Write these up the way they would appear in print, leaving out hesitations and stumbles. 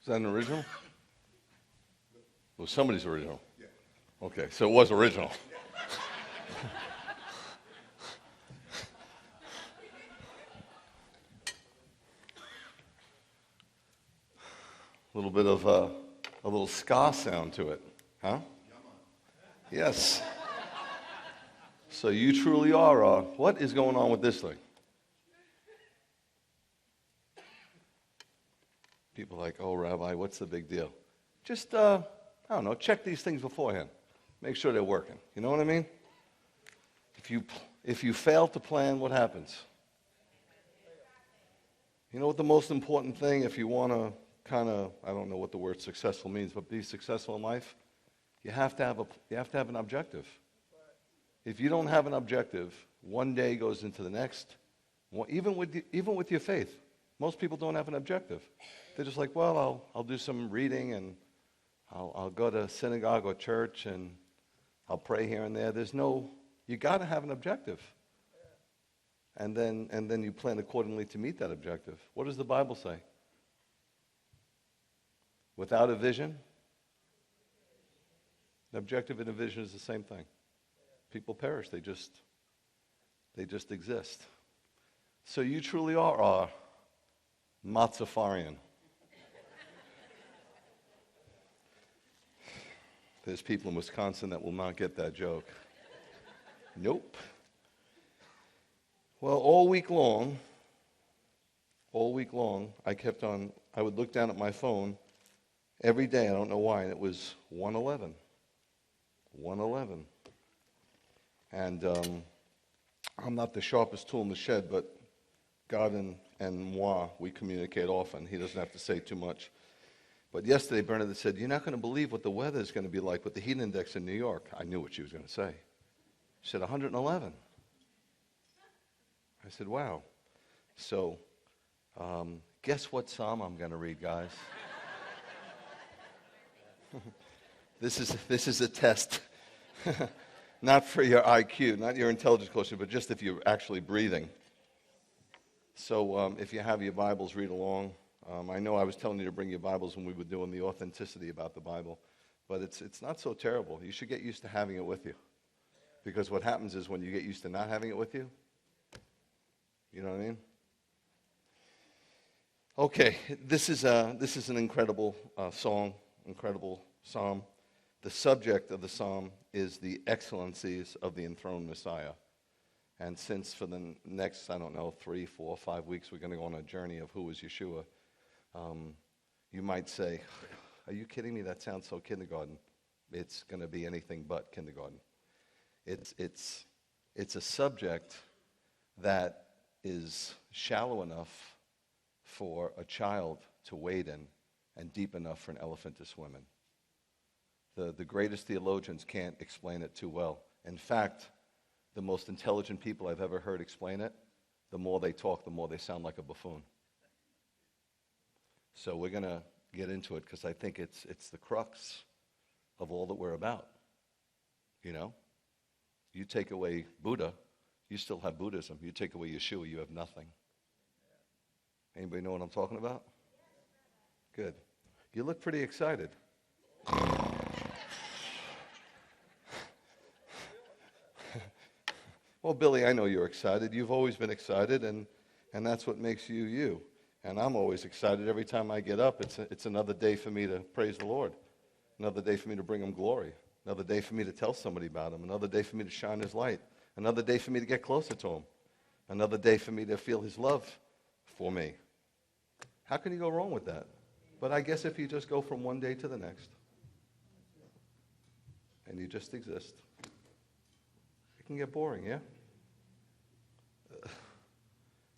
Is that an original? It was somebody's original. Okay, so it was original. A little bit of a little ska sound to it, huh? Yes. So you truly are. What is going on with this thing? People are like, oh, Rabbi, what's the big deal? Just, I don't know, check these things beforehand. Make sure they're working. You know what I mean? If you fail to plan, what happens? You know what the most important thing, if you want to kind of, I don't know what the word successful means, but be successful in life, you have to have an objective. If you don't have an objective, one day goes into the next. Even with your faith, most people don't have an objective. They're just like, well, I'll do some reading and I'll go to synagogue or church and I'll pray here and there. You got to have an objective. And then you plan accordingly to meet that objective. What does the Bible say? Without a vision, the objective and a vision is the same thing. People perish. They just exist. So you truly are a Matzafarian. There's people in Wisconsin that will not get that joke. Nope. Well, all week long, I would look down at my phone every day, I don't know why, and it was 1:11. 1:11. And I'm not the sharpest tool in the shed, but God and moi, we communicate often. He doesn't have to say too much. But yesterday, Bernadette said, you're not going to believe what the weather is going to be like with the heat index in New York. I knew what she was going to say. She said, 111. I said, wow. So, guess what psalm I'm going to read, guys? This is a test. Not for your IQ, not your intelligence quotient, but just if you're actually breathing. So if you have your Bibles, read along. I know I was telling you to bring your Bibles when we were doing the authenticity about the Bible, but it's not so terrible. You should get used to having it with you. Because what happens is when you get used to not having it with you, you know what I mean? Okay, this is an incredible song, incredible psalm. The subject of the psalm is the excellencies of the enthroned Messiah. And since for the next, 3, 4, 5 weeks, we're going to go on a journey of who is Yeshua, you might say, are you kidding me? That sounds so kindergarten. It's going to be anything but kindergarten. It's a subject that is shallow enough for a child to wade in and deep enough for an elephant to swim in. The greatest theologians can't explain it too well. In fact, the most intelligent people I've ever heard explain it, the more they talk, the more they sound like a buffoon. So we're going to get into it because I think it's the crux of all that we're about. You know? You take away Buddha, you still have Buddhism. You take away Yeshua, you have nothing. Anybody know what I'm talking about? Good. You look pretty excited. Well, Billy, I know you're excited. You've always been excited, and that's what makes you you. And I'm always excited every time I get up. It's another day for me to praise the Lord, another day for me to bring Him glory, another day for me to tell somebody about Him, another day for me to shine His light, another day for me to get closer to Him, another day for me to feel His love for me. How can you go wrong with that? But I guess if you just go from one day to the next, and you just exist, it can get boring, yeah?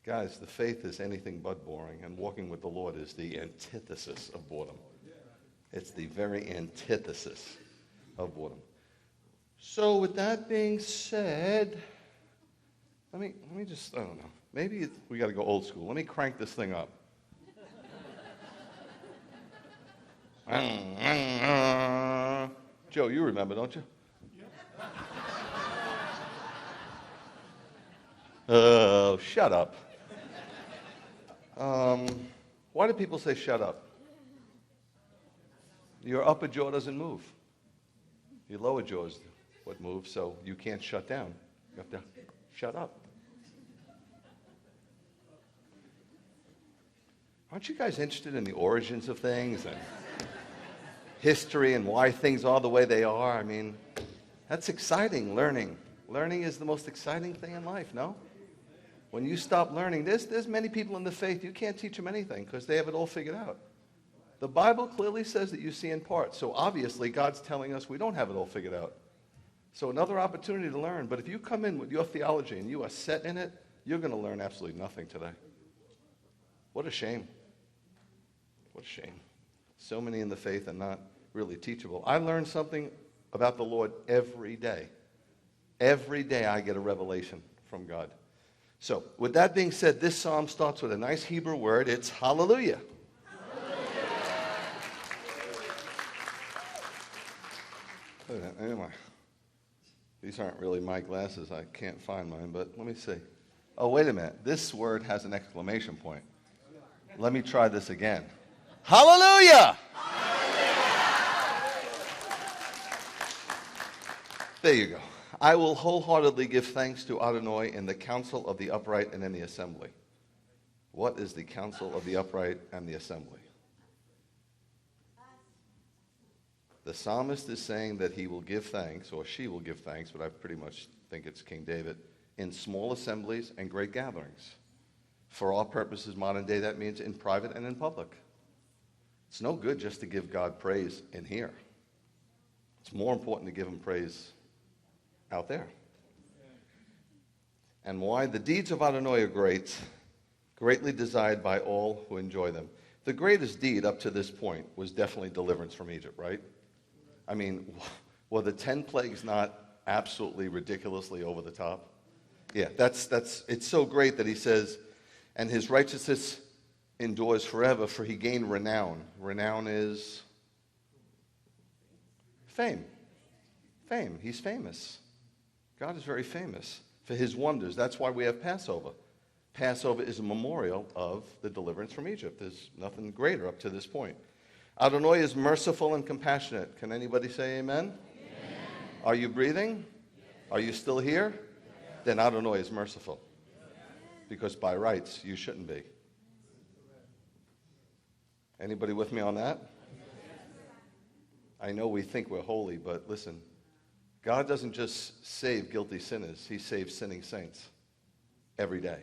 Guys, the faith is anything but boring, and walking with the Lord is the antithesis of boredom. It's the very antithesis of boredom. So with that being said, let me just, I don't know, maybe we got to go old school. Let me crank this thing up. Joe, you remember, don't you? Oh, shut up. Why do people say shut up? Your upper jaw doesn't move. Your lower jaw is what moves, so you can't shut down. You have to shut up. Aren't you guys interested in the origins of things and history and why things are the way they are? I mean, that's exciting, learning. Learning is the most exciting thing in life, no? When you stop learning, there's many people in the faith, you can't teach them anything because they have it all figured out. The Bible clearly says that you see in part. So obviously, God's telling us we don't have it all figured out. So another opportunity to learn. But if you come in with your theology and you are set in it, you're going to learn absolutely nothing today. What a shame. What a shame. So many in the faith are not really teachable. I learn something about the Lord every day. Every day I get a revelation from God. So with that being said, this psalm starts with a nice Hebrew word. It's hallelujah. Anyway, these aren't really my glasses. I can't find mine, but let me see. Oh, wait a minute. This word has an exclamation point. Let me try this again. Hallelujah! There you go. I will wholeheartedly give thanks to Adonai in the council of the upright and in the assembly. What is the council of the upright and the assembly? The psalmist is saying that he will give thanks, or she will give thanks, but I pretty much think it's King David, in small assemblies and great gatherings. For all purposes, modern day, that means in private and in public. It's no good just to give God praise in here. It's more important to give him praise out there. And why? The deeds of Adonai are great, greatly desired by all who enjoy them. The greatest deed up to this point was definitely deliverance from Egypt, right? I mean, were the 10 plagues not absolutely ridiculously over the top? Yeah, it's so great that he says, and his righteousness endures forever, for he gained renown. Renown is fame. Fame. He's famous. God is very famous for his wonders. That's why we have Passover. Passover is a memorial of the deliverance from Egypt. There's nothing greater up to this point. Adonai is merciful and compassionate. Can anybody say amen? Amen. Are you breathing? Yes. Are you still here? Yes. Then Adonai is merciful. Yes. Because by rights, you shouldn't be. Anybody with me on that? Yes. I know we think we're holy, but listen, God doesn't just save guilty sinners. He saves sinning saints every day.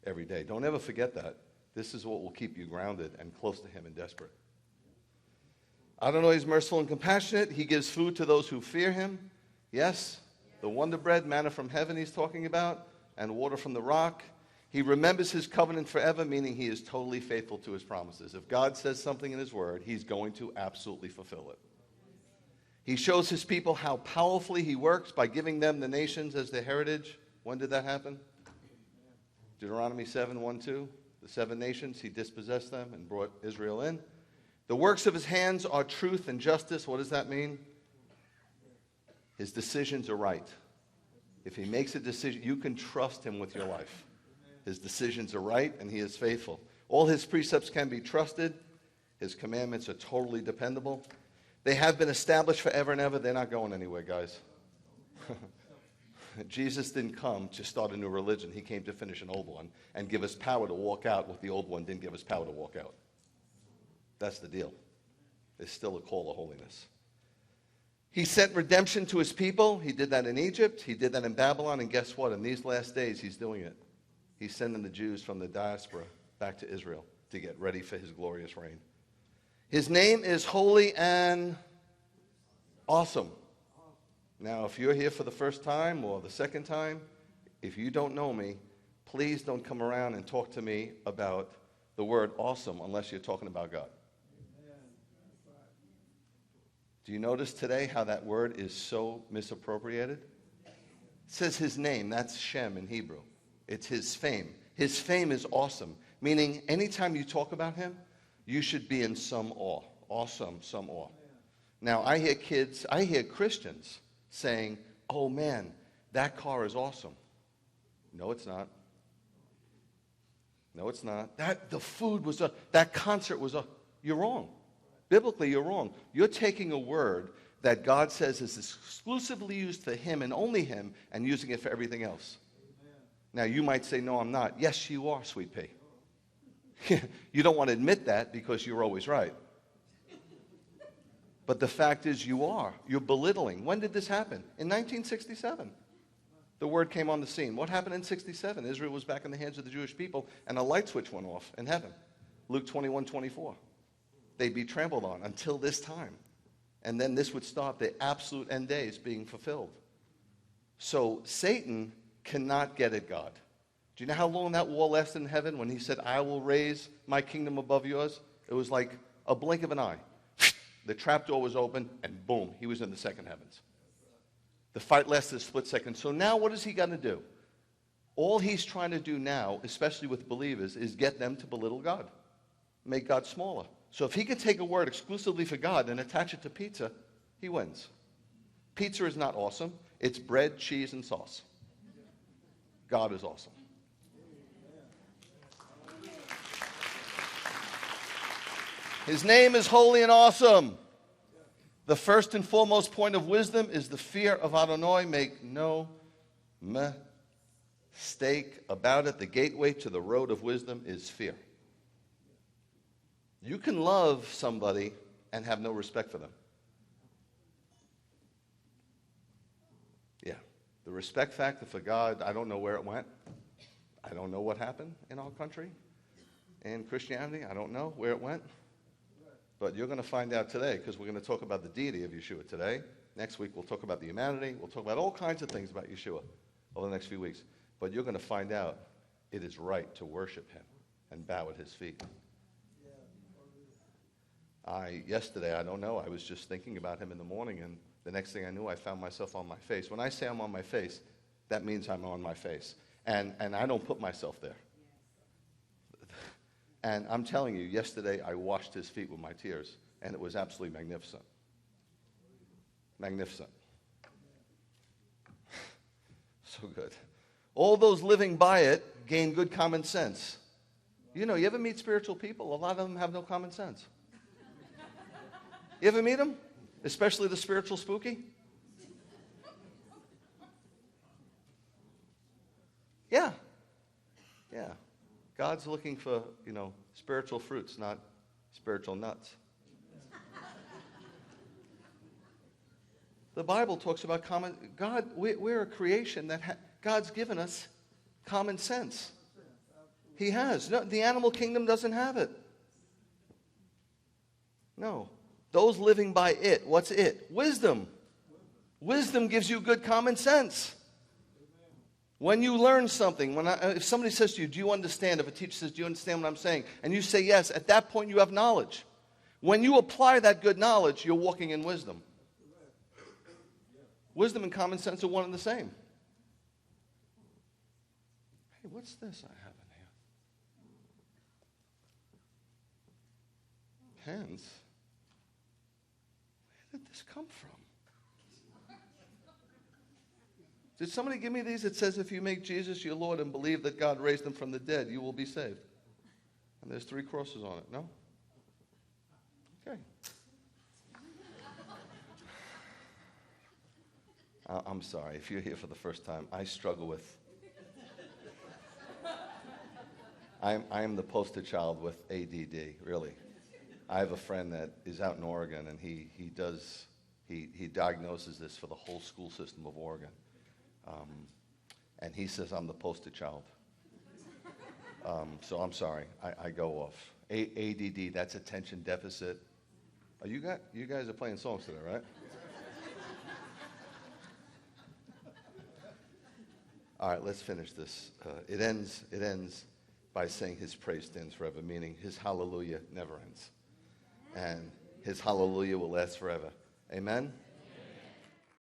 Every day. Don't ever forget that. This is what will keep you grounded and close to him and desperate. Adonai is merciful and compassionate. He gives food to those who fear him. Yes, the wonder bread, manna from heaven he's talking about, and water from the rock. He remembers his covenant forever, meaning he is totally faithful to his promises. If God says something in his word, he's going to absolutely fulfill it. He shows his people how powerfully he works by giving them the nations as their heritage. When did that happen? Deuteronomy 7:1-2. The 7 nations, he dispossessed them and brought Israel in. The works of his hands are truth and justice. What does that mean? His decisions are right. If he makes a decision, you can trust him with your life. His decisions are right and he is faithful. All his precepts can be trusted. His commandments are totally dependable. They have been established forever and ever. They're not going anywhere, guys. Jesus didn't come to start a new religion. He came to finish an old one and give us power to walk out what the old one didn't give us power to walk out. That's the deal. There's still a call to holiness. He sent redemption to his people. He did that in Egypt. He did that in Babylon. And guess what? In these last days, he's doing it. He's sending the Jews from the diaspora back to Israel to get ready for his glorious reign. His name is holy and awesome. Now, if you're here for the first time or the second time, if you don't know me, please don't come around and talk to me about the word awesome unless you're talking about God. Do you notice today how that word is so misappropriated? It says his name, that's Shem in Hebrew. It's his fame. His fame is awesome, meaning anytime you talk about him, you should be in some awe. Awesome, some awe. Now, I hear Christians saying, oh man, that car is awesome. No, it's not. No, it's not. The food was, that concert was, you're wrong. Biblically, you're wrong. You're taking a word that God says is exclusively used for him and only him and using it for everything else. Amen. Now, you might say, no, I'm not. Yes, you are, sweet pea. You don't want to admit that because you're always right. But the fact is you are. You're belittling. When did this happen? In 1967. The word came on the scene. What happened in 67? Israel was back in the hands of the Jewish people, and a light switch went off in heaven. Luke 21:24. They'd be trampled on until this time. And then this would start the absolute end days being fulfilled. So Satan cannot get at God. Do you know how long that wall lasted in heaven when he said, I will raise my kingdom above yours? It was like a blink of an eye. The trapdoor was open, and boom, he was in the second heavens. The fight lasted a split second. So now what is he going to do? All he's trying to do now, especially with believers, is get them to belittle God. Make God smaller. So if he can take a word exclusively for God and attach it to pizza, he wins. Pizza is not awesome. It's bread, cheese, and sauce. God is awesome. His name is holy and awesome. The first and foremost point of wisdom is the fear of Adonai. Make no mistake about it. The gateway to the road of wisdom is fear. You can love somebody and have no respect for them. Yeah. The respect factor for God, I don't know where it went. I don't know what happened in our country. In Christianity, I don't know where it went. But you're going to find out today, because we're going to talk about the deity of Yeshua today. Next week, we'll talk about the humanity. We'll talk about all kinds of things about Yeshua over the next few weeks. But you're going to find out it is right to worship him and bow at his feet. Yesterday, I don't know, I was just thinking about him in the morning, and the next thing I knew, I found myself on my face. When I say I'm on my face, that means I'm on my face. And I don't put myself there. And I'm telling you, yesterday I washed his feet with my tears, and it was absolutely magnificent. Magnificent. So good. All those living by it gain good common sense. You know, you ever meet spiritual people? A lot of them have no common sense. You ever meet them? Especially the spiritual spooky? Yeah. Yeah. God's looking for, spiritual fruits, not spiritual nuts. The Bible talks about we're a creation that God's given us common sense. He has. No, the animal kingdom doesn't have it. No. Those living by it, what's it? Wisdom. Wisdom gives you good common sense. When you learn something, if somebody says to you, do you understand? If a teacher says, do you understand what I'm saying? And you say yes, at that point you have knowledge. When you apply that good knowledge, you're walking in wisdom. Wisdom and common sense are one and the same. Hey, what's this I have in here? Pens? Where did this come from? Did somebody give me these? It says if you make Jesus your Lord and believe that God raised him from the dead, you will be saved. And there's 3 crosses on it. No? Okay. I'm sorry. If you're here for the first time, I struggle with... I am the poster child with ADD, really. I have a friend that is out in Oregon, and he diagnoses this for the whole school system of Oregon. And he says I'm the poster child. So I'm sorry, I go off. ADD, that's attention deficit. You guys are playing songs today, right? All right, let's finish this. It ends by saying his praise stands forever, meaning his hallelujah never ends. And his hallelujah will last forever. Amen?